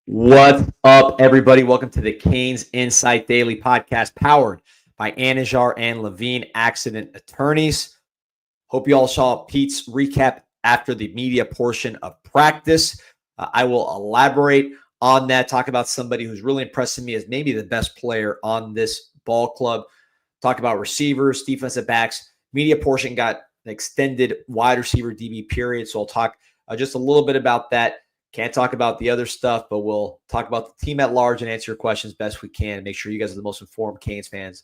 What's up, everybody? Welcome to the CanesInSight Daily podcast powered by Anajar and Levine Accident Attorneys. Hope you all saw Pete's recap after the media portion of practice. I will elaborate on that, talk about somebody who's really impressing me as maybe the best player on this ball club, talk about receivers, defensive backs. Media portion got an extended wide receiver DB period, so I'll talk just a little bit about that. Can't talk about the other stuff, but we'll talk about the team at large and answer your questions best we can and make sure you guys are the most informed Canes fans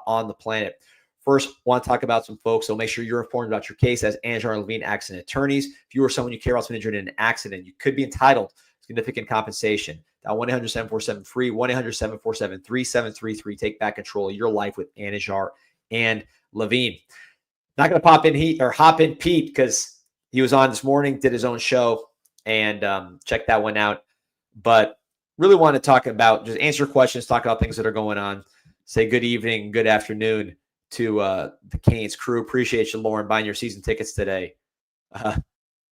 on the planet. First, want to talk about some folks, so make sure you're informed about your case as Anajar and Levine Accident Attorneys. If you or someone you care about has been injured in an accident, you could be entitled to significant compensation. Dial 1-800-747-FREE, 1-800-747-3733. Take back control of your life with Anajar and Levine. Not going to hop in Pete because he was on this morning, did his own show, and check that one out. But really want to talk about, just answer questions, talk about things that are going on. Say good evening, good afternoon to the Canes crew. Appreciate you, Lauren, buying your season tickets today.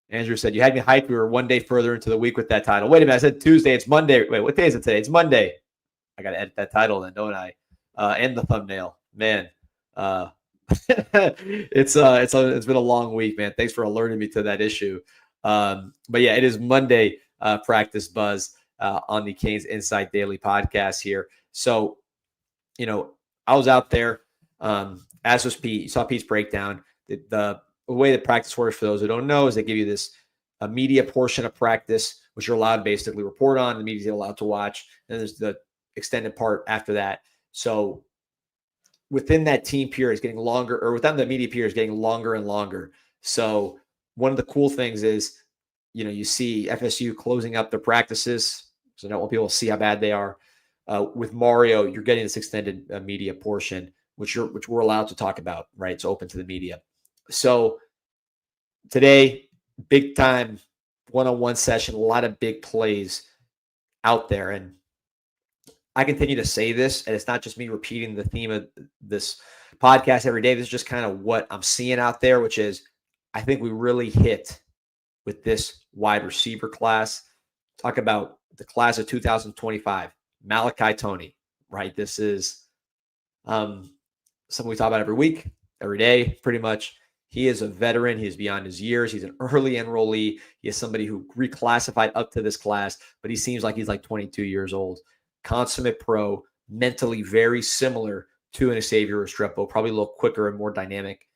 Andrew said, you had me hyped. We were one day further into the week with that title. Wait a minute, I said Tuesday. It's Monday. Wait, what day is it today? It's Monday. I got to edit that title then, don't I? And the thumbnail. Man, it's been a long week, man. Thanks for alerting me to that issue. But yeah, it is Monday practice buzz on the CanesInSight Daily podcast here. So, I was out there, as was Pete. You saw Pete's breakdown. The way that practice works, for those who don't know, is they give you this media portion of practice, which you're allowed to basically report on. The media is allowed to watch. And there's the extended part after that. So within that team period is getting longer, or within the media period is getting longer and longer. So one of the cool things is, you see FSU closing up their practices, so I don't want people to see how bad they are. With Mario, you're getting this extended media portion, which we're allowed to talk about, right? It's open to the media. So today, big time one-on-one session, a lot of big plays out there. And I continue to say this, and it's not just me repeating the theme of this podcast every day. This is just kind of what I'm seeing out there, which is I think we really hit with this wide receiver class. Talk about the class of 2025, Malachi Toney, right? This is something we talk about every week, every day, pretty much. He is a veteran. He is beyond his years. He's an early enrollee. He is somebody who reclassified up to this class, but he seems like he's like 22 years old. Consummate pro, mentally very similar to an Xavier Restrepo, probably a little quicker and more dynamic.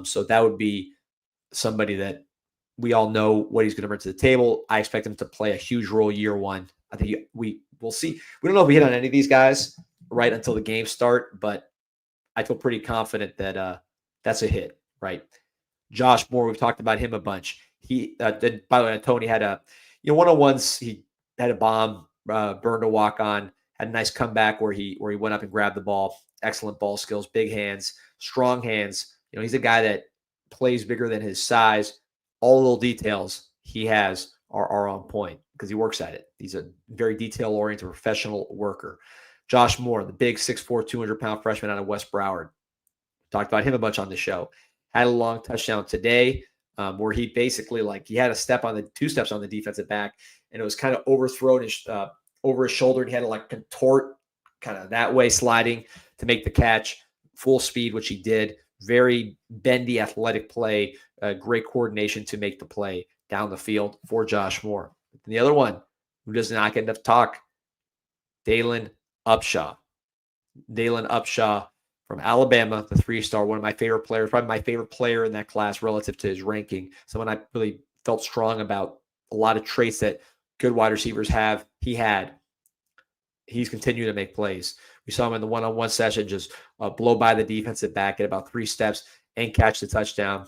So that would be somebody that we all know what he's going to bring to the table. I expect him to play a huge role year one. I think we'll see. We don't know if we hit on any of these guys right until the games start, but I feel pretty confident that that's a hit, right? Josh Moore, we've talked about him a bunch. He, by the way, Tony had one-on-ones. He had a bomb, burned a walk-on, had a nice comeback where he went up and grabbed the ball. Excellent ball skills, big hands, strong hands. He's a guy that plays bigger than his size. All little details he has are on point because he works at it. He's a very detail-oriented professional worker. Josh Moore, the big 6'4", 200-pound freshman out of West Broward. Talked about him a bunch on the show. Had a long touchdown today where he basically, he had two steps on the defensive back, and it was kind of overthrown over his shoulder, and he had to contort kind of that way, sliding to make the catch. Full speed, which he did. Very bendy, athletic play. Great coordination to make the play down the field for Josh Moore. And the other one who does not get enough talk, Dalen Upshaw. Dalen Upshaw from Alabama, the 3-star, one of my favorite players, probably my favorite player in that class relative to his ranking. Someone I really felt strong about. A lot of traits that good wide receivers have. He's continuing to make plays. We saw him in the one-on-one session just blow by the defensive back at about 3 steps and catch the touchdown.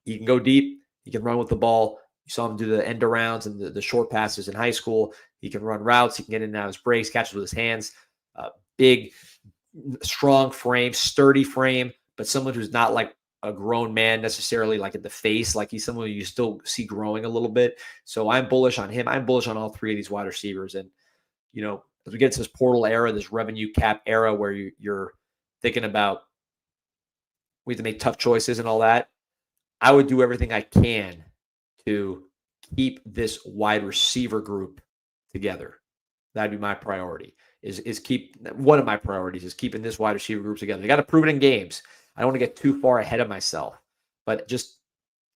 He can go deep. He can run with the ball. You saw him do the end arounds and the short passes in high school. He can run routes. He can get in and out of his breaks, catches with his hands. Big, strong frame, sturdy frame, but someone who's not like a grown man necessarily, like in the face. Like he's someone you still see growing a little bit. So I'm bullish on him. I'm bullish on all 3 of these wide receivers. And, as we get to this portal era, this revenue cap era where you're thinking about we have to make tough choices and all that, I would do everything I can to keep this wide receiver group together. That'd be my priority. One of my priorities is keeping this wide receiver group together. They got to prove it in games. I don't want to get too far ahead of myself, but just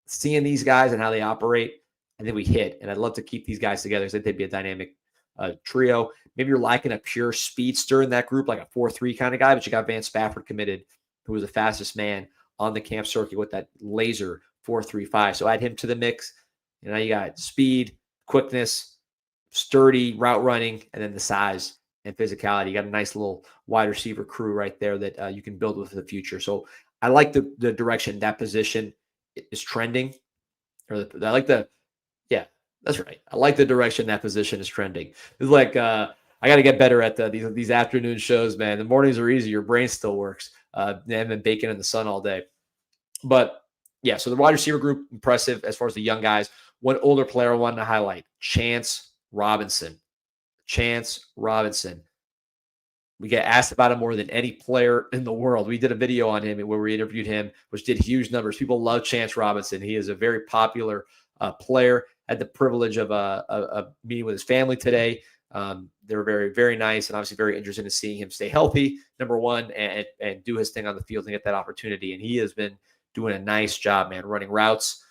seeing these guys and how they operate, I think we hit. And I'd love to keep these guys together because I think they'd be a dynamic trio. Maybe you're liking a pure speedster in that group, like a 4-3 kind of guy, but you got Van Spafford committed, who was the fastest man on the camp circuit with that laser 4.35. So add him to the mix. You got speed, quickness, sturdy route running, and then the size and physicality. You got a nice little wide receiver crew right there that you can build with in the future. So I like the direction that position is trending. Yeah, that's right. I like the direction that position is trending. It's like I got to get better at these afternoon shows, man. The mornings are easy. Your brain still works. I've been baking in the sun all day. But yeah, so the wide receiver group, impressive as far as the young guys. One older player I wanted to highlight, Chance Robinson. We get asked about him more than any player in the world. We did a video on him where we interviewed him, which did huge numbers. People love Chance Robinson. He is a very popular player. Had the privilege of meeting with his family today. They were very, very nice and obviously very interested in seeing him stay healthy, number one, and do his thing on the field and get that opportunity. And he has been doing a nice job, man, running routes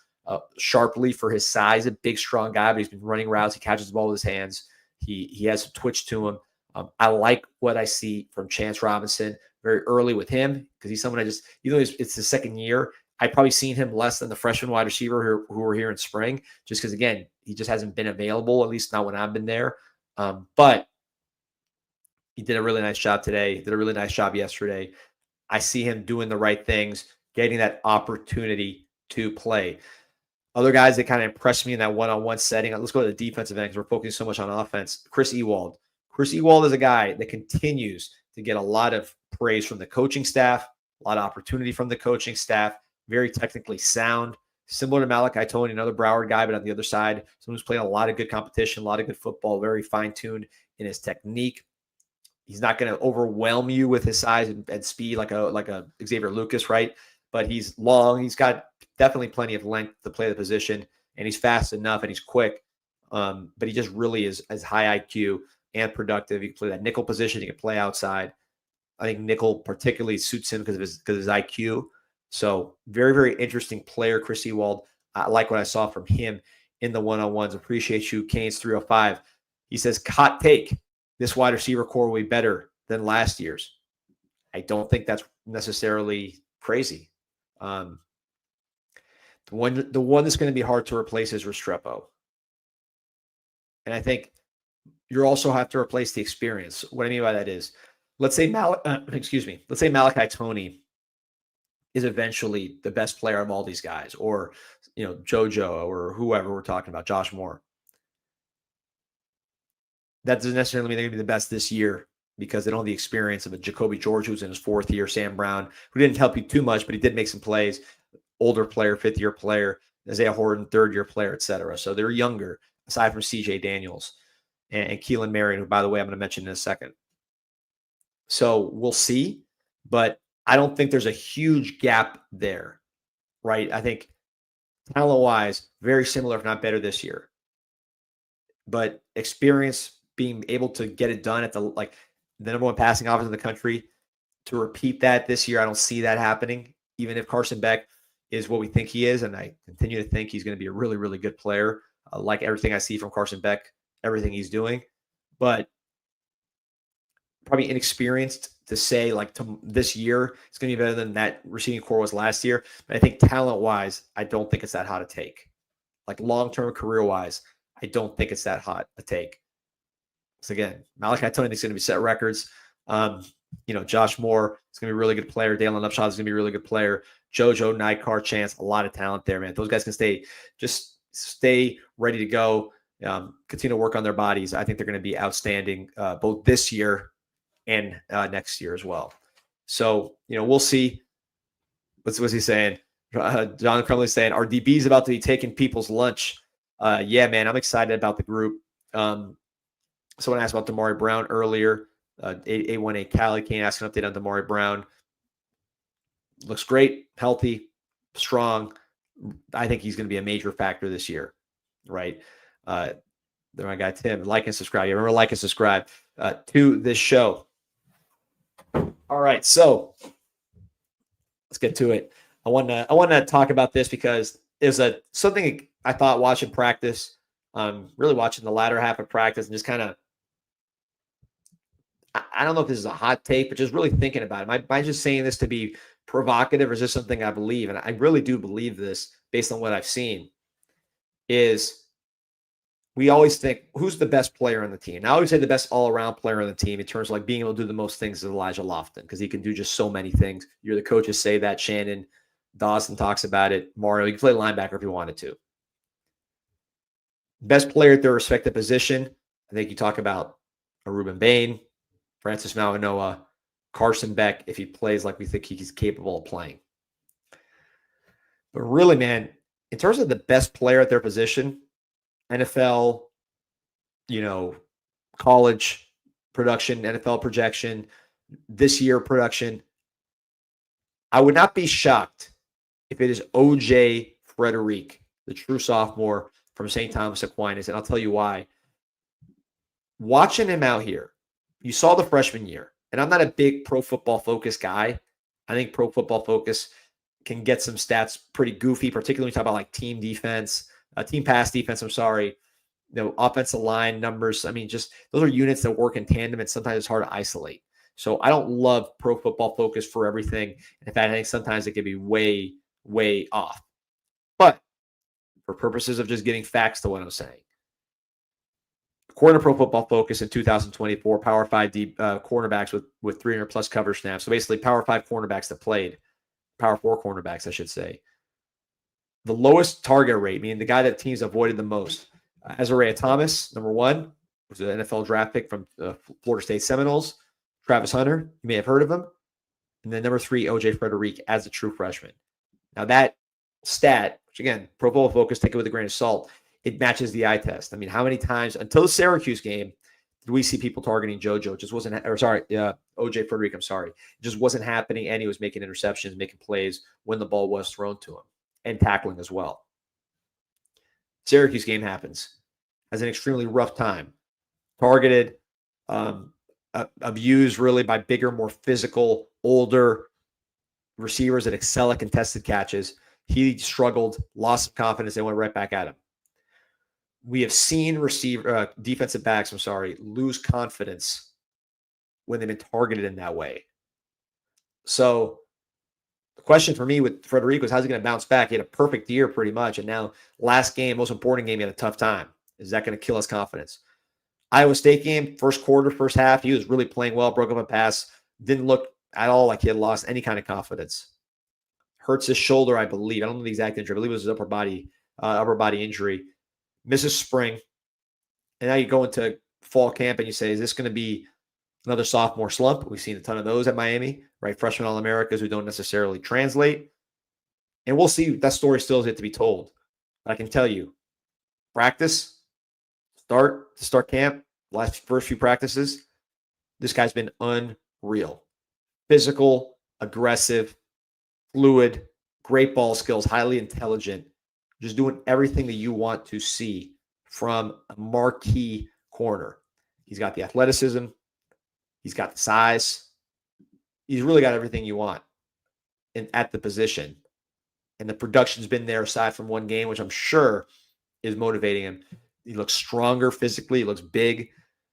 sharply for his size. A big, strong guy, but he's been running routes. He catches the ball with his hands. He has some twitch to him. I like what I see from Chance Robinson very early with him because he's someone it's his second year. I've probably seen him less than the freshman wide receiver who were here in spring, just because, again, he just hasn't been available, at least not when I've been there. But he did a really nice job today, did a really nice job yesterday. I see him doing the right things, getting that opportunity to play. Other guys that kind of impressed me in that one-on-one setting. Let's go to the defensive end because we're focusing so much on offense. Chris Ewald. Chris Ewald is a guy that continues to get a lot of praise from the coaching staff, a lot of opportunity from the coaching staff, very technically sound, similar to Malachi Tony, another Broward guy, but on the other side, someone who's playing a lot of good competition, a lot of good football, very fine-tuned in his technique. He's not going to overwhelm you with his size and speed like a Xavier Lucas, right? But he's long. He's got definitely plenty of length to play the position, and he's fast enough and he's quick. But he just really is as high IQ and productive. He can play that nickel position. He can play outside. I think nickel particularly suits him because of his IQ. So very, very interesting player, Chris Ewald. I like what I saw from him in the one-on-ones. Appreciate you, Canes 305. He says, hot take, this wide receiver core will be better than last year's. I don't think that's necessarily crazy. The one that's going to be hard to replace is Restrepo. And I think you also have to replace the experience. What I mean by that is, let's say Malachi Tony is eventually the best player of all these guys, or JoJo, or whoever we're talking about, Josh Moore. That doesn't necessarily mean they're going to be the best this year because they don't have the experience of a Jacoby George who's in his fourth year, Sam Brown, who didn't help you too much, but he did make some plays, older player, fifth-year player, Isaiah Horton, third-year player, et cetera. So they're younger, aside from C.J. Daniels and Keelan Marion, who, by the way, I'm going to mention in a second. So we'll see, but I don't think there's a huge gap there, right? I think talent-wise, very similar, if not better this year. But experience, being able to get it done at the number one passing offense in the country, to repeat that this year, I don't see that happening, even if Carson Beck is what we think he is, and I continue to think he's going to be a really, really good player. I like everything I see from Carson Beck, everything he's doing, but probably inexperienced to say this year it's going to be better than that receiving core was last year. But I think talent-wise, I don't think it's that hot a take. Like long-term career-wise, I don't think it's that hot a take. So again, Malachi Tony is going to be set records. Josh Moore is going to be a really good player. Dalen Upshaw is going to be a really good player. JoJo, Nightcar, Chance, a lot of talent there, man. Those guys can stay ready to go. Continue to work on their bodies. I think they're going to be outstanding both this year and next year as well. So, we'll see. What's he saying? John Crumley's saying, are DBs about to be taking people's lunch? Yeah, man, I'm excited about the group. Someone asked about Demari Brown earlier. 818 Cali Kane asked an update on Demari Brown. Looks great, healthy, strong. I think he's going to be a major factor this year, right? There, my guy Tim. Like and subscribe. You remember, like and subscribe to this show. All right, so let's get to it. I want to talk about this because it's something I thought watching practice. Really watching the latter half of practice and just kind of, I don't know if this is a hot take, but just really thinking about it. Am I just saying this to be provocative, or is this something I believe? And I really do believe this based on what I've seen. Is we always think, who's the best player on the team? I always say the best all-around player on the team in terms of like being able to do the most things is Elijah Lofton, because he can do just so many things. You're the coaches say that. Shannon Dawson talks about it. Mario, you can play linebacker if you wanted to. Best player at their respective position, I think you talk about a Ruben Bain, Francis Mauanoa, Carson Beck, if he plays like we think he's capable of playing. But really, man, in terms of the best player at their position, NFL, college production, NFL projection, this year production, I would not be shocked if it is OJ Frederique, the true sophomore from St. Thomas Aquinas. And I'll tell you why. Watching him out here, you saw the freshman year, and I'm not a big Pro Football Focus guy. I think Pro Football Focus can get some stats pretty goofy, particularly when you talk about like team defense, team pass defense, offensive line numbers. I mean, just those are units that work in tandem, and sometimes it's hard to isolate. So I don't love Pro Football Focus for everything. In fact, I think sometimes it can be way, way off. But for purposes of just getting facts to what I'm saying, according to Pro Football Focus in 2024, Power 5 cornerbacks with 300 plus cover snaps. So basically, Power 5 cornerbacks that played, Power 4 cornerbacks, I should say. The lowest target rate, meaning the guy that teams avoided the most, Azariah Thomas, number 1, was an NFL draft pick from Florida State Seminoles. Travis Hunter, you may have heard of him. And then number 3, OJ Frederique as a true freshman. Now that stat, which again, Pro Football Focus, take it with a grain of salt, it matches the eye test. I mean, how many times until the Syracuse game did we see people targeting JoJo? It just wasn't, OJ Frederique, I'm sorry. It just wasn't happening, and he was making interceptions, making plays when the ball was thrown to him, and tackling as well. Syracuse game happens. Has an extremely rough time. Targeted, abused really by bigger, more physical, older receivers that excel at contested catches. He struggled, lost some confidence. They went right back at him. We have seen defensive backs, lose confidence when they've been targeted in that way. So the question for me with Frederique was, how's he going to bounce back? He had a perfect year pretty much. And now last game, most important game, he had a tough time. Is that going to kill his confidence? Iowa State game, first quarter, first half, he was really playing well, broke up a pass, didn't look at all like he had lost any kind of confidence. Hurts his shoulder, I believe. I don't know the exact injury. I believe it was his upper body injury. Misses spring. And now you go into fall camp and you say, is this going to be another sophomore slump? We've seen a ton of those at Miami, right? Freshman All-Americas who don't necessarily translate. And we'll see. That story still is yet to be told. But I can tell you, practice, start camp, first few practices, this guy's been unreal. Physical, aggressive, fluid, great ball skills, highly intelligent, just doing everything that you want to see from a marquee corner. He's got the athleticism. He's got the size. He's really got everything you want at the position. And the production's been there aside from one game, which I'm sure is motivating him. He looks stronger physically. He looks big.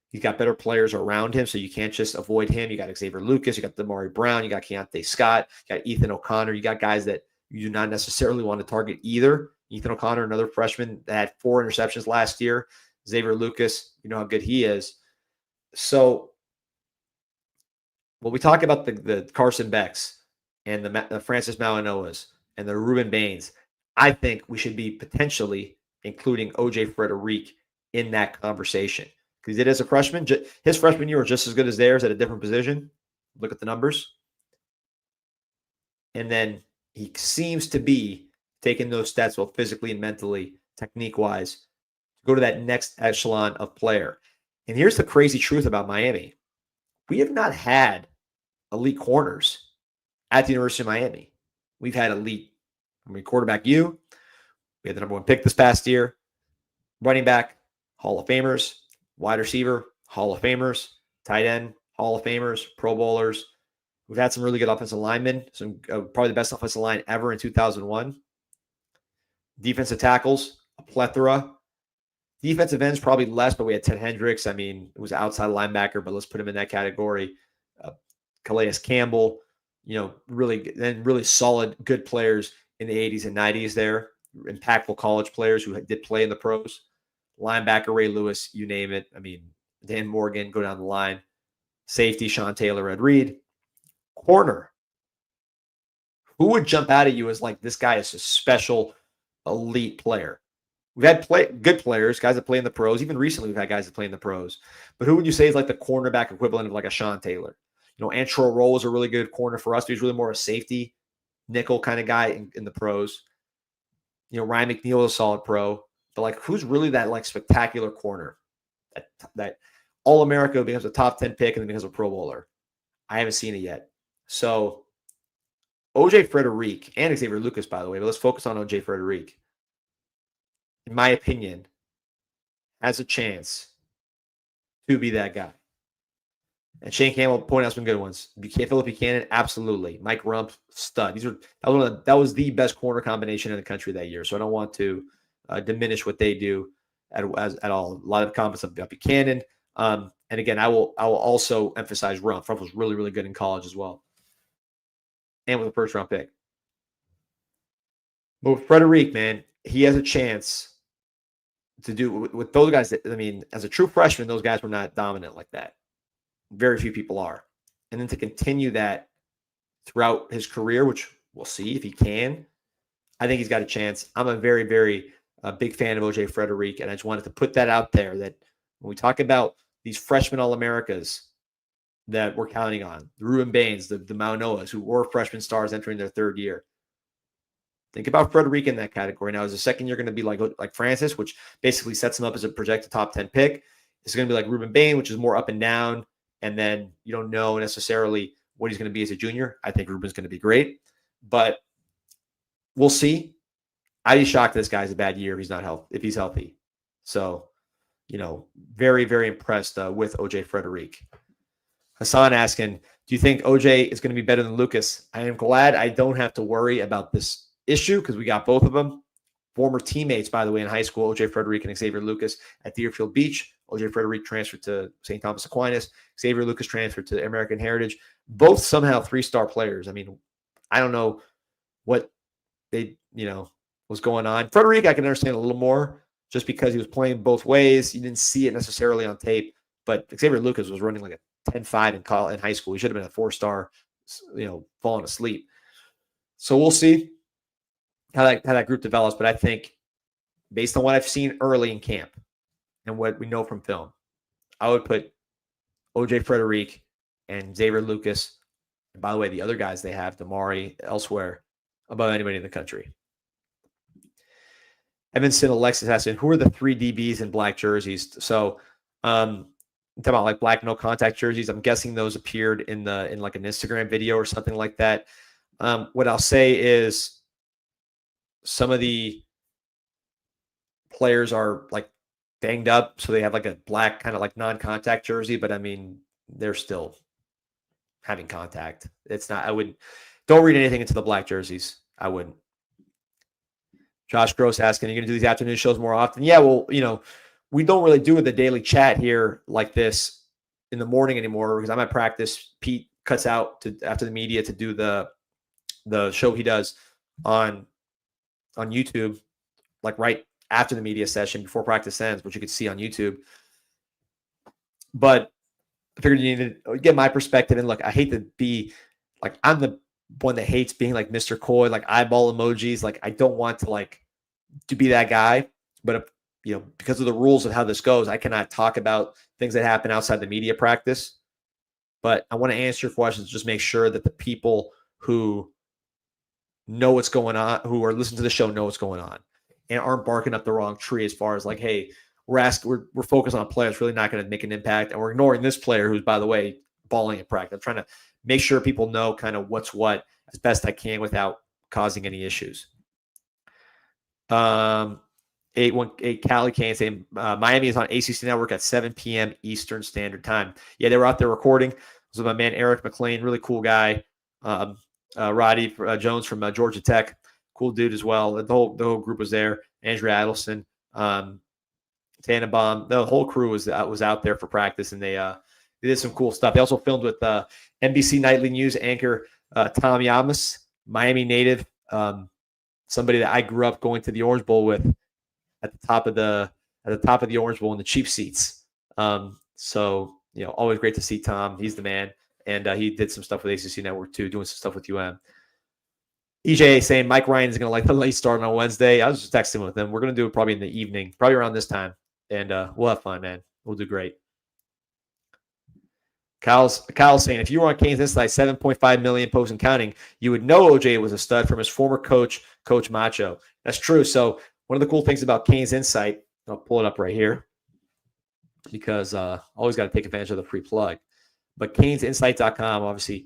He's got better players around him, so you can't just avoid him. You got Xavier Lucas. You got Demari Brown. You got Keontae Scott. You got Ethan O'Connor. You got guys that you do not necessarily want to target either. Ethan O'Connor, another freshman that had 4 interceptions last year. Xavier Lucas, you know how good he is. So when we talk about the Carson Becks and the Francis Mauanoas and the Ruben Bains, I think we should be potentially including OJ Frederique in that conversation. Because he did as a freshman. His freshman year was just as good as theirs at a different position. Look at the numbers. And then he seems to be taking those stats both physically and mentally, technique-wise, to go to that next echelon of player. And here's the crazy truth about Miami. We have not had elite corners at the University of Miami. We've had elite, quarterback we had the number 1 pick this past year. Running back, Hall of Famers. Wide receiver, Hall of Famers. Tight end, Hall of Famers. Pro Bowlers. We've had some really good offensive linemen, some probably the best offensive line ever in 2001. Defensive tackles, a plethora. Defensive ends, probably less, but we had Ted Hendricks. I mean, it was outside linebacker, but let's put him in that category. Calais Campbell, really solid, good players in the 80s and 90s there. Impactful college players who did play in the pros. Linebacker, Ray Lewis, you name it. I mean, Dan Morgan, go down the line. Safety, Sean Taylor, Ed Reed. Corner. Who would jump out at you as like, this guy is a special elite player? We've had good players, guys that play in the pros. Even recently, we've had guys that play in the pros. But who would you say is like the cornerback equivalent of like a Sean Taylor? Antro Roll was a really good corner for us. But he's really more a safety, nickel kind of guy in the pros. Ryan McNeil is a solid pro. But like, who's really that like spectacular corner that All-America becomes a top 10 pick and then becomes a Pro Bowler? I haven't seen it yet. So OJ Frederique and Xavier Lucas, by the way, but let's focus on OJ Frederique. In my opinion, has a chance to be that guy. And Shane Campbell pointed out some good ones. Philip Buchanan, absolutely. Mike Rump, stud. That was the best corner combination in the country that year. So I don't want to diminish what they do at all. A lot of comments about Buchanan. And again, I will also emphasize Rump. Rump was really, really good in college as well. And with a first-round pick. But with Frederique, man, he has a chance to do with those guys. As a true freshman, those guys were not dominant like that. Very few people are. And then to continue that throughout his career, which we'll see if he can, I think he's got a chance. I'm a very, very big fan of OJ Frederique, and I just wanted to put that out there that when we talk about these freshman All-Americas that we're counting on, the Ruben Baines, the Maunoas, who were freshman stars entering their third year, think about Frederique in that category. Now, is the second year going to be like Francis, which basically sets him up as a projected top 10 pick? It's going to be like Ruben Bain, which is more up and down, and then you don't know necessarily what he's going to be as a junior. I think Ruben's going to be great, but we'll see. I'd be shocked this guy's a bad year if he's healthy. So, very, very impressed with OJ Frederique. Hassan asking, do you think OJ is going to be better than Lucas? I am glad I don't have to worry about this issue because we got both of them. Former teammates, by the way, in high school, OJ Frederique and Xavier Lucas at Deerfield Beach. OJ Frederique transferred to St. Thomas Aquinas. Xavier Lucas transferred to American Heritage. Both somehow 3-star players. I mean, I don't know what they, was going on. Frederique, I can understand a little more just because he was playing both ways. You didn't see it necessarily on tape, but Xavier Lucas was running like a 10-5 in high school. He should have been a 4-star, falling asleep. So we'll see how that group develops. But I think based on what I've seen early in camp and what we know from film, I would put OJ Frederique and Xavier Lucas, and by the way, the other guys they have, Demari, elsewhere, above anybody in the country. Evanston Alexis asking, who are the 3 DBs in black jerseys? So I'm talking about like black no contact jerseys. I'm guessing those appeared in like an Instagram video or something like that. What I'll say is some of the players are like banged up, so they have like a black kind of like non-contact jersey, but I mean, they're still having contact. Don't read anything into the black jerseys. I wouldn't. Josh Gross asking, are you going to do these afternoon shows more often? Yeah, well, we don't really do the daily chat here like this in the morning anymore because I'm at practice. Pete cuts out after the media to do the show he does on YouTube, like right after the media session before practice ends, which you could see on YouTube. But I figured you need to get my perspective. And look, I hate to be like, I'm the one that hates being like Mr. Coy, like eyeball emojis. Like, I don't want to be that guy, but because of the rules of how this goes, I cannot talk about things that happen outside the media practice. But I want to answer your questions. Just make sure that the people who know what's going on, who are listening to the show, know what's going on and aren't barking up the wrong tree as far as like, hey, we're focused on a player that's really not going to make an impact, and we're ignoring this player who's, by the way, balling at practice. I'm trying to make sure people know kind of what's what as best I can without causing any issues. 818 Cali Canes saying Miami is on ACC Network at 7 p.m. Eastern Standard Time. Yeah, they were out there recording. This was my man Eric McLean, really cool guy. Roddy Jones from Georgia Tech, cool dude as well. The whole group was there. Andrew Adelson, Tannenbaum, the whole crew was out there for practice, and they did some cool stuff. They also filmed with NBC Nightly News anchor Tom Yamas, Miami native, somebody that I grew up going to the Orange Bowl with at the top of the Orange Bowl in the cheap seats. So always great to see Tom. He's the man, and he did some stuff with ACC Network too, doing some stuff with UM. EJ saying Mike Ryan is going to like the late start on Wednesday. I was just texting with him. We're going to do it probably in the evening, probably around this time, and we'll have fun, man. We'll do great. Kyle's saying if you were on CanesInSight 7.5 million posts and counting, you would know OJ was a stud from his former coach, Coach Macho. That's true. So one of the cool things about CanesInSight, I'll pull it up right here because always got to take advantage of the free plug. But CanesInsight.com, obviously,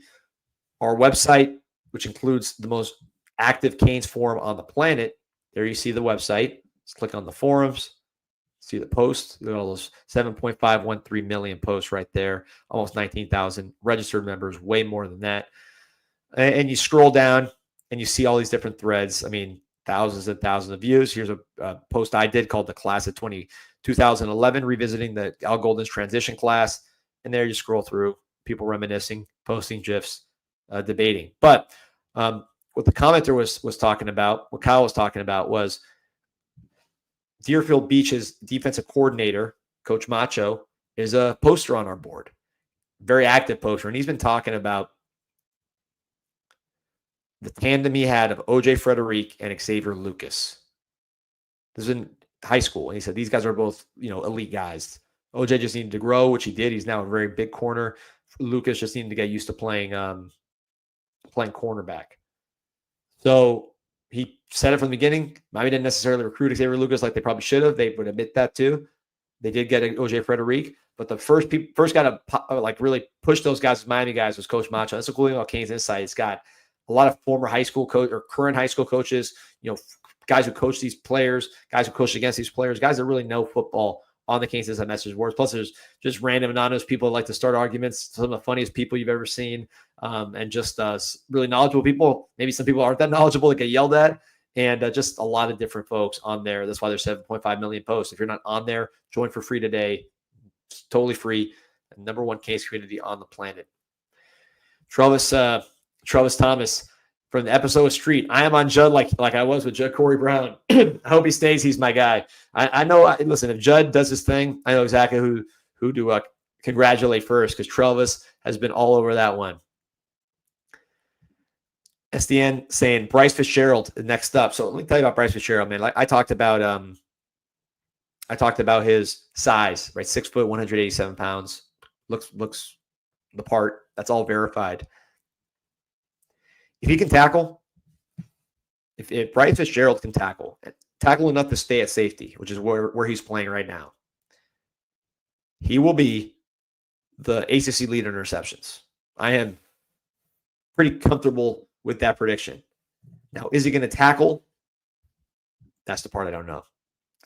our website, which includes the most active Canes forum on the planet. There you see the website. Just click on the forums. See the posts. Look at all those 7.513 million posts right there. Almost 19,000 registered members, way more than that. And you scroll down and you see all these different threads. I mean, thousands and thousands of views. Here's a post I did called the Class of 2011, revisiting the Al Golden's transition class. And there you scroll through, people reminiscing, posting GIFs, debating. But what the commenter was talking about, what Kyle was talking about was Deerfield Beach's defensive coordinator, Coach Macho, is a poster on our board. Very active poster. And he's been talking about the tandem he had of OJ Frederique and Xavier Lucas. This is in high school. And he said these guys are both, elite guys. OJ just needed to grow, which he did. He's now a very big corner. Lucas just needed to get used to playing cornerback. So he said it from the beginning. Miami didn't necessarily recruit Xavier Lucas like they probably should have. They would admit that too. They did get OJ Frederique, but the first guy to really push those guys, Miami guys, was Coach Macho. That's the cool thing about CanesInSight. It's got a lot of former high school coach or current high school coaches, guys who coach these players, guys who coach against these players, guys that really know football on the CanesInSight message boards. Plus, there's just random anonymous people that like to start arguments. Some of the funniest people you've ever seen, and just really knowledgeable people. Maybe some people aren't that knowledgeable that get yelled at, and just a lot of different folks on there. That's why there's 7.5 million posts. If you're not on there, join for free today. It's totally free. The number one Canes community on the planet. Travis Thomas from the episode of Street. I am on Judd like I was with Judd Corey Brown. I hope he stays. He's my guy. I know. Listen, if Judd does his thing, I know exactly who to congratulate first because Travis has been all over that one. SDN saying Bryce Fitzgerald next up. So let me tell you about Bryce Fitzgerald, man. Like I talked about his size, right? 6 foot, 187 pounds. Looks the part. That's all verified. If he can tackle, if Bryce Fitzgerald can tackle enough to stay at safety, which is where he's playing right now, he will be the ACC lead in interceptions. I am pretty comfortable with that prediction. Now, is he going to tackle? That's the part I don't know.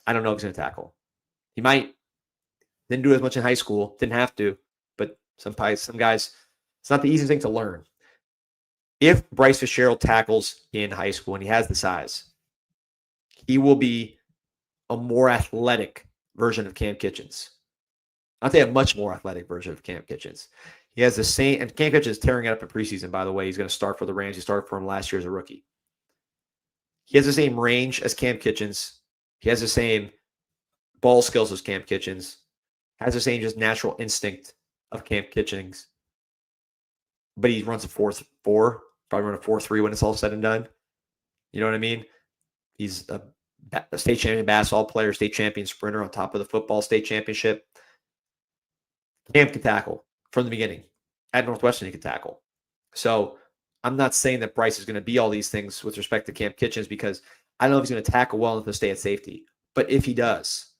I don't know if he's going to tackle. He might. Didn't do as much in high school. Didn't have to. But some guys, it's not the easiest thing to learn. If Bryce Fitzgerald tackles in high school and he has the size, he will be a more athletic version of Cam Kitchens. I'll say a much more athletic version of Cam Kitchens. He has the same, and Cam Kitchens is tearing it up in preseason, by the way. He's going to start for the Rams. He started for him last year as a rookie. He has the same range as Cam Kitchens. He has the same ball skills as Cam Kitchens. Has the same just natural instinct of Cam Kitchens. But he runs a 4.4, probably run a 4.3 when it's all said and done. You know what I mean? He's a state champion basketball player, state champion sprinter on top of the football state championship. Cam can tackle from the beginning. At Northwestern, he can tackle. So I'm not saying that Bryce is going to be all these things with respect to Cam Kitchens because I don't know if he's going to tackle well enough to stay at safety. But if he does,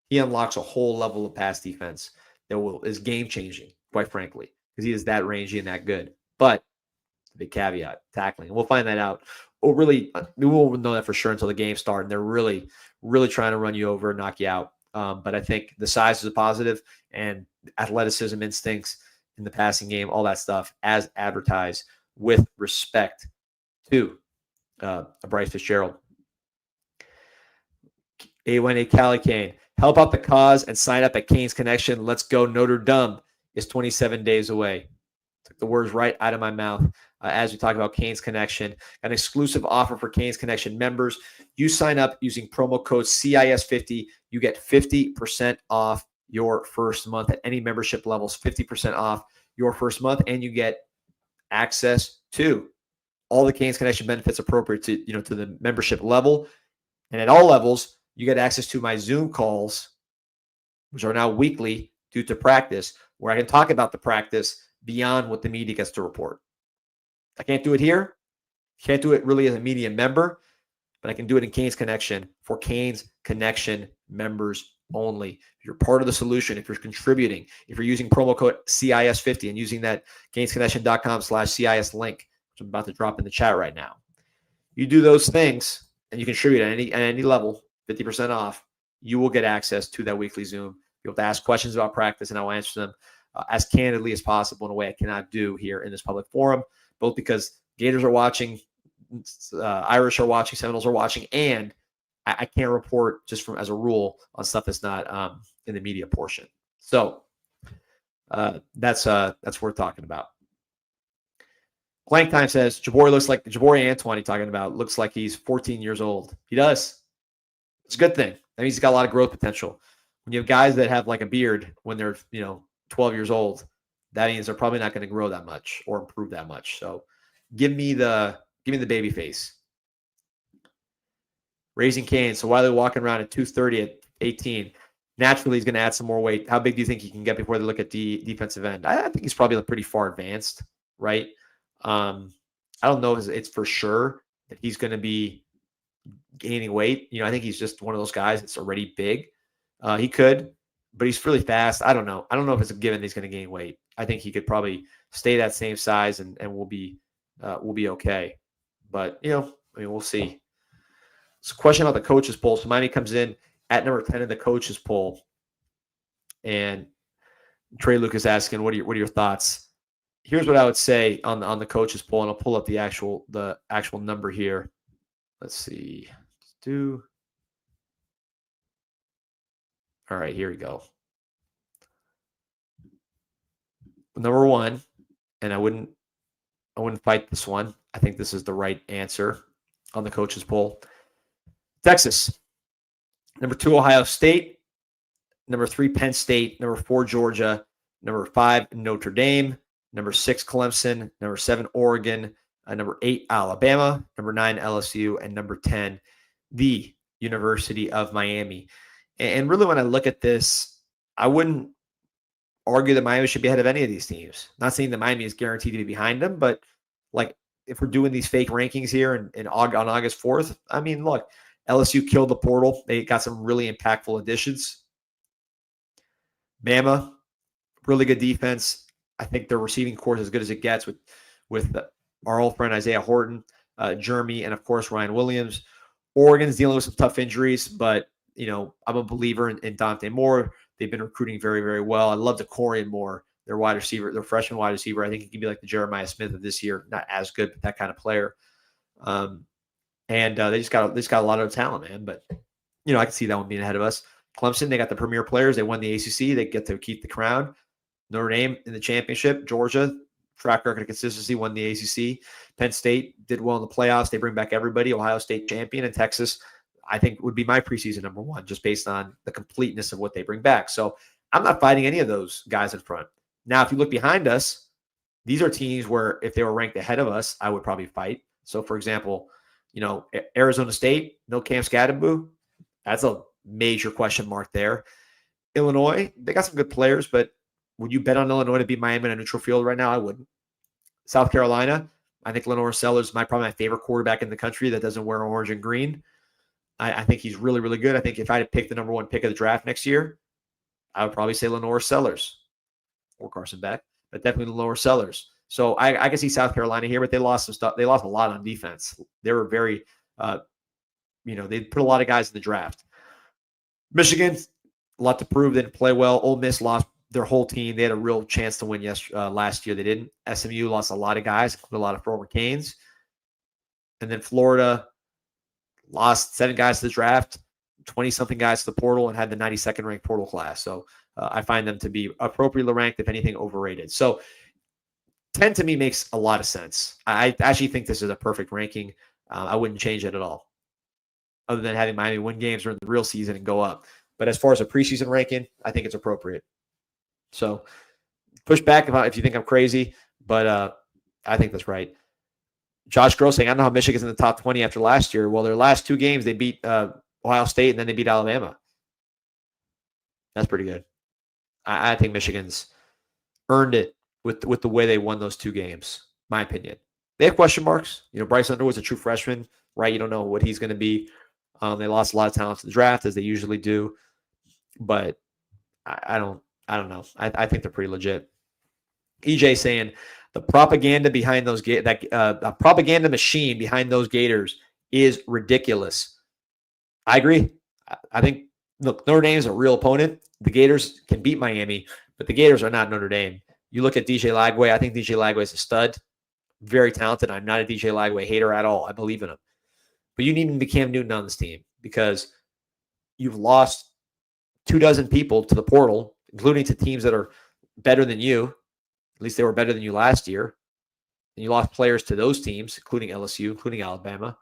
he unlocks a whole level of pass defense that is game-changing, quite frankly, because he is that rangy and that good. But the big caveat, tackling. And we'll find that out we won't know that for sure until the game starts. And they're really, really trying to run you over and knock you out. But I think the size is a positive, and athleticism, instincts in the passing game, all that stuff as advertised with respect to Bryce Fitzgerald. A1A Cali Kane. Help out the cause and sign up at Canes Connection. Let's go Notre Dame is 27 days away. Took the words right out of my mouth as we talk about Canes Connection. An exclusive offer for Canes Connection members. You sign up using promo code CIS50. You get 50% off your first month at any membership levels, 50% off your first month, and you get access to all the Canes Connection benefits appropriate to, to the membership level. And at all levels, you get access to my Zoom calls, which are now weekly due to practice, where I can talk about the practice beyond what the media gets to report. I can't do it here. Can't do it really as a media member, but I can do it in Canes Connection for Canes Connection members only. If you're part of the solution, if you're contributing, if you're using promo code CIS50 and using that CanesConnection.com/CIS link, which I'm about to drop in the chat right now, you do those things and you contribute at any level, 50% off, you will get access to that weekly Zoom. You'll have to ask questions about practice, and I'll answer them as candidly as possible in a way I cannot do here in this public forum, both because Gators are watching, Irish are watching, Seminoles are watching, and I can't report just as a rule on stuff that's not in the media portion. So that's what we're talking about. Quank Time says Jabori Antoine talking about looks like he's 14 years old. He does. It's a good thing. That means he's got a lot of growth potential. When you have guys that have like a beard when they're 12 years old, that means they're probably not going to grow that much or improve that much. So give me the baby face. Raising Canes. So while they're walking around at 230 at 18, naturally he's going to add some more weight. How big do you think he can get before they look at the defensive end? I think he's probably pretty far advanced, right? I don't know if it's for sure that he's going to be gaining weight. I think he's just one of those guys that's already big. He could, but he's really fast. I don't know. I don't know if it's a given that he's going to gain weight. I think he could probably stay that same size and we'll be okay. But, we'll see. It's a question about the coaches poll. So Miami comes in at number 10 in the coaches poll. And Trey Lucas asking, what are your thoughts? Here's what I would say on the coaches poll, and I'll pull up the actual number here. Let's see. All right, here we go. Number 1, and I wouldn't fight this one. I think this is the right answer on the coaches poll. Texas. Number 2, Ohio State. Number 3, Penn State. Number 4, Georgia. Number 5, Notre Dame. Number 6, Clemson. Number 7, Oregon. Number 8, Alabama. Number 9, LSU. And number 10, the University of Miami. And really, when I look at this, I wouldn't argue that Miami should be ahead of any of these teams. Not saying that Miami is guaranteed to be behind them, but if we're doing these fake rankings here on August 4th, I mean, look, LSU killed the portal. They got some really impactful additions. Bama, really good defense. I think their receiving corps is as good as it gets with our old friend Isaiah Horton, Jeremy, and of course Ryan Williams. Oregon's dealing with some tough injuries, but I'm a believer in Dante Moore. They've been recruiting very, very well. I love Decorian Moore, their wide receiver, their freshman wide receiver. I think he can be like the Jeremiah Smith of this year. Not as good, but that kind of player. And they just got a lot of talent, man. But I can see that one being ahead of us. Clemson, they got the premier players. They won the ACC. They get to keep the crown. Notre Dame in the championship. Georgia, track record of consistency, won the ACC. Penn State did well in the playoffs. They bring back everybody. Ohio State champion, and Texas, I think, would be my preseason number 1, just based on the completeness of what they bring back. So I'm not fighting any of those guys in front. Now, if you look behind us, these are teams where if they were ranked ahead of us, I would probably fight. So, for example, Arizona State, no Cam Scadaboo. That's a major question mark there. Illinois, they got some good players, but would you bet on Illinois to beat Miami in a neutral field right now? I wouldn't. South Carolina, I think Lenore Sellers is probably my favorite quarterback in the country that doesn't wear orange and green. I think he's really, really good. I think if I had to pick the number 1 pick of the draft next year, I would probably say Lenore Sellers or Carson Beck, but definitely Lenore Sellers. So I can see South Carolina here, but they lost some stuff. They lost a lot on defense. They were very, they put a lot of guys in the draft. Michigan, a lot to prove. They didn't play well. Ole Miss lost their whole team. They had a real chance to win last year. They didn't. SMU lost a lot of guys, including a lot of former Canes. And then Florida lost 7 guys to the draft, 20-something guys to the portal, and had the 92nd ranked portal class. So I find them to be appropriately ranked, if anything, overrated. So 10 to me makes a lot of sense. I actually think this is a perfect ranking. I wouldn't change it at all, other than having Miami win games during the real season and go up. But as far as a preseason ranking, I think it's appropriate. So push back if you think I'm crazy, but I think that's right. Josh Gross saying, I don't know how Michigan's in the top 20 after last year. Well, their last 2 games, they beat Ohio State and then they beat Alabama. That's pretty good. I think Michigan's earned it with the way they won those 2 games, my opinion. They have question marks. Bryce Underwood was a true freshman, right? You don't know what he's going to be. They lost a lot of talent to the draft, as they usually do. But I don't know. I think they're pretty legit. EJ saying the propaganda behind those a propaganda machine behind those Gators is ridiculous. I agree. I think, look, Notre Dame is a real opponent. The Gators can beat Miami, but the Gators are not Notre Dame. You look at DJ Lagway. I think DJ Lagway is a stud, very talented. I'm not a DJ Lagway hater at all. I believe in him. But you need Cam Newton on this team because you've lost 24 people to the portal, including to teams that are better than you. At least they were better than you last year. And you lost players to those teams, including LSU, including Alabama.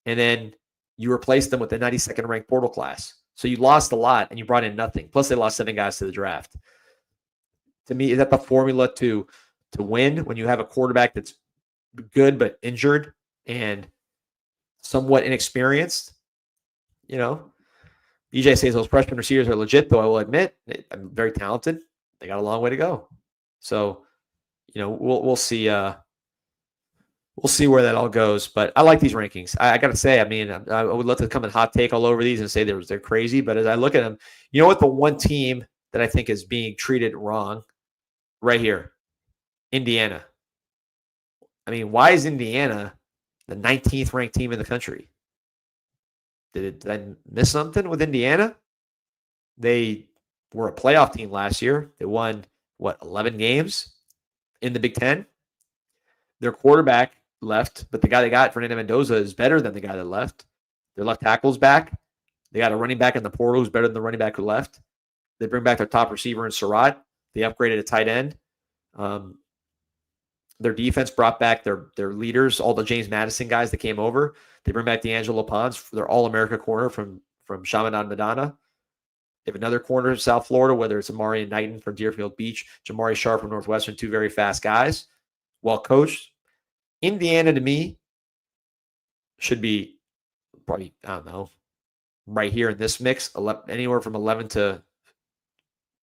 And then you replaced them with the 92nd ranked portal class. So you lost a lot and you brought in nothing. Plus they lost 7 guys to the draft. To me, is that the formula to win when you have a quarterback that's good but injured and somewhat inexperienced? EJ says those freshman receivers are legit, though I will admit, I'm very talented. They got a long way to go. So, we'll see. We'll see where that all goes. But I like these rankings. I got to say, I would love to come and hot take all over these and say they're crazy. But as I look at them, you know what? The one team that I think is being treated wrong right here, Indiana. Why is Indiana the 19th ranked team in the country? Did I miss something with Indiana? They were a playoff team last year. They won, 11 games in the Big Ten? Their quarterback left, but the guy they got, Fernando Mendoza, is better than the guy that left. Their left tackle's back. They got a running back in the portal who's better than the running back who left. They bring back their top receiver in Surratt. They upgraded a tight end. Their defense brought back their leaders, all the James Madison guys that came over. They bring back D'Angelo Pons for their All-America corner from Chaminade Madonna. They have another corner in South Florida, whether it's Amari and Knighton from Deerfield Beach, Jamari Sharp from Northwestern, 2 very fast guys, well coached. Indiana, to me, should be probably, right here in this mix, anywhere from 11 to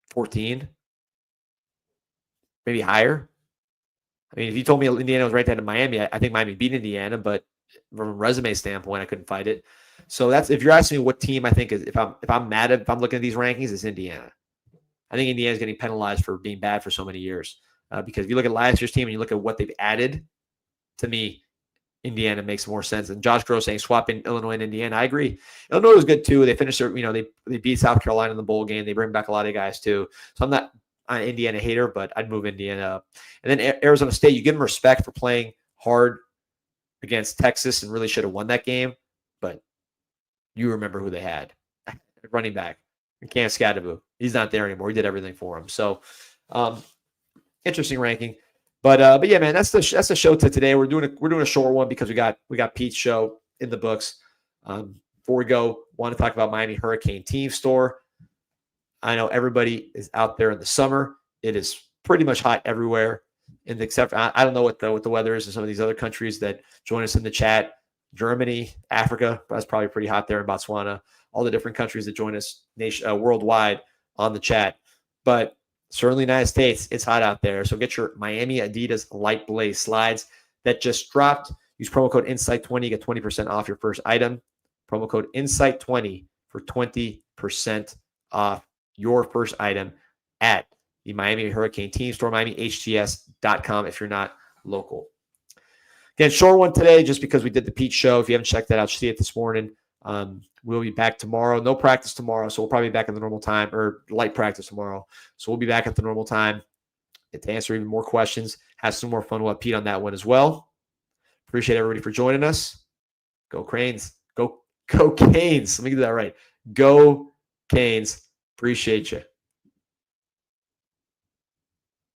14, maybe higher. If you told me Indiana was right down to Miami, I think Miami beat Indiana, but from a resume standpoint, I couldn't fight it. So that's, if you're asking me what team I think is, if I'm looking at these rankings, it's Indiana. I think Indiana is getting penalized for being bad for so many years. Because if you look at last year's team and you look at what they've added, to me, Indiana makes more sense. And Josh Gross saying swapping Illinois and Indiana, I agree. Illinois was good too. They finished their, they beat South Carolina in the bowl game. They bring back a lot of guys too. So I'm not an Indiana hater, but I'd move Indiana up. And then Arizona State, you give them respect for playing hard against Texas and really should have won that game. But you remember who they had. Running back, Cam Scadaboo. He's not there anymore. He did everything for him. So interesting ranking. But yeah, man, that's the show to today. We're doing a short one because we got Pete's show in the books. Before we go, want to talk about Miami Hurricane Team Store. I know everybody is out there in the summer. It is pretty much hot everywhere, and except I don't know what the weather is in some of these other countries that join us in the chat. Germany, Africa, that's probably pretty hot there in Botswana. All the different countries that join us worldwide on the chat, but certainly United States, it's hot out there. So get your Miami Adidas Light Blaze slides that just dropped. Use promo code INSIGHT20, get 20% off your first item. Promo code INSIGHT20 for 20% off your first item at the Miami Hurricane team store, MiamiHTS.com if you're not local. Again, short one today just because we did the Pete show. If you haven't checked that out, see it this morning. We'll be back tomorrow. No practice tomorrow, so we'll probably be back at the normal time, or light practice tomorrow. So we'll be back at the normal time to answer even more questions, have some more fun with Pete on that one as well. Appreciate everybody for joining us. Go Cranes. Go Canes. Let me get that right. Go Canes. Appreciate you.